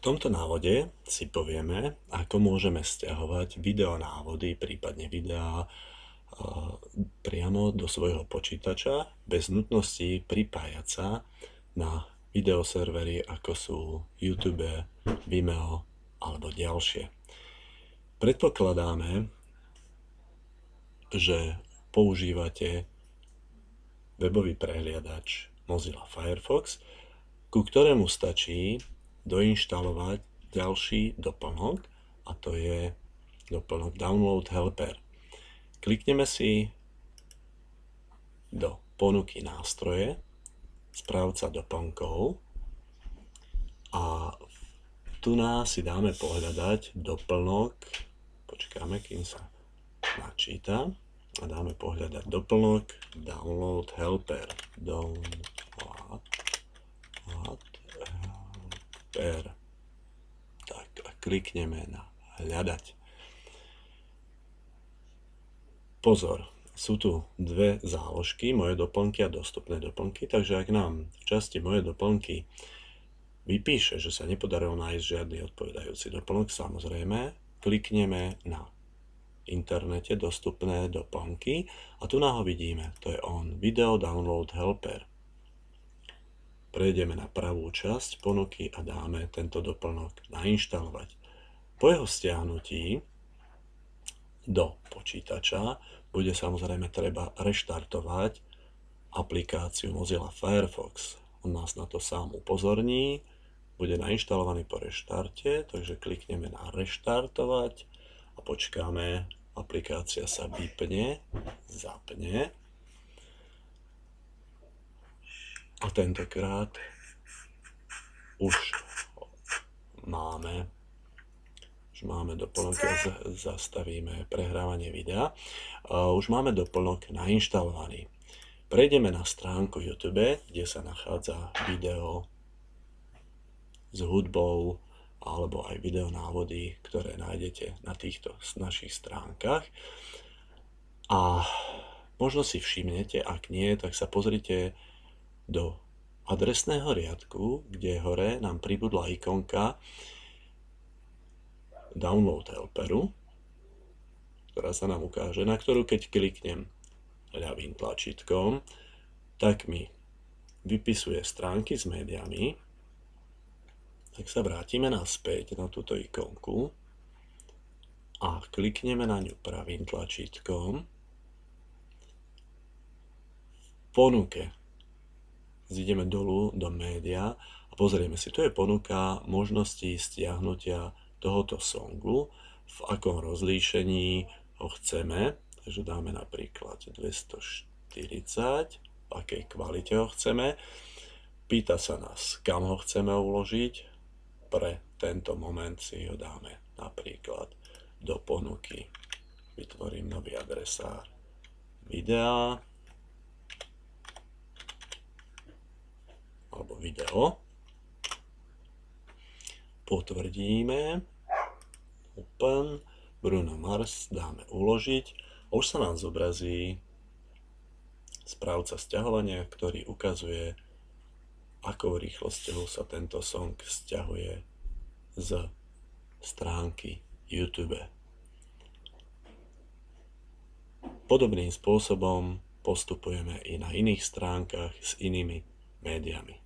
tomto návode si povieme, ako môžeme sťahovať videonávody, prípadne videá priamo do svojho počítača bez nutnosti pripájať sa na videoservery ako sú YouTube, Vimeo alebo ďalšie. Predpokladáme, že používate webový prehliadač Mozilla Firefox, ku ktorému stačí doinštalovať ďalší doplnok, a to je doplnok Download Helper. Klikneme si do ponuky nástroje, správca doplnkov a tu si dáme pohľadať doplnok, počkáme, kým sa načíta, a dáme pohľadať doplnok Download Helper. Tak a klikneme na hľadať. Pozor, sú tu dve záložky, moje doplnky a dostupné doplnky, takže ak nám v časti moje doplnky vypíše, že sa nepodarilo nájsť žiadny odpovedajúci doplnok, samozrejme, klikneme na internete dostupné doplnky a tu ho vidíme, to je on, Video Download Helper. Prejdeme na pravú časť ponuky a dáme tento doplnok nainštalovať. Po jeho stiahnutí do počítača bude samozrejme treba reštartovať aplikáciu Mozilla Firefox. On nás na to sám upozorní, bude nainštalovaný po reštarte, takže klikneme na reštartovať a počkáme, aplikácia sa vypne, zapne a tentokrát už máme doplnok, zastavíme prehrávanie videa. Už máme doplnok nainštalovaný. Prejdeme na stránku YouTube, kde sa nachádza video s hudbou alebo aj videonávody, ktoré nájdete na týchto našich stránkach. A možno si všimnete, ak nie, tak sa pozrite do adresného riadku, kde hore nám pribudla ikonka Download Helperu, ktorá sa nám ukáže, na ktorú keď kliknem ľavým tlačítkom, tak mi vypisuje stránky s médiami. Tak sa vrátime naspäť na túto ikonku a klikneme na ňu pravým tlačítkom. V ponuke zídeme dolu do média a pozrieme si, tu je ponuka možností stiahnutia tohoto songu, v akom rozlíšení ho chceme, takže dáme napríklad 240, v akej kvalite ho chceme. Pýta sa nás, kam ho chceme uložiť, pre tento moment si ho dáme napríklad do ponuky. Vytvorím nový adresár videa alebo video. Potvrdíme, Open, Bruno Mars, dáme uložiť a už sa nám zobrazí správca sťahovania, ktorý ukazuje, akou rýchlosťou sa tento song sťahuje z stránky YouTube. Podobným spôsobom postupujeme i na iných stránkach s inými médiami.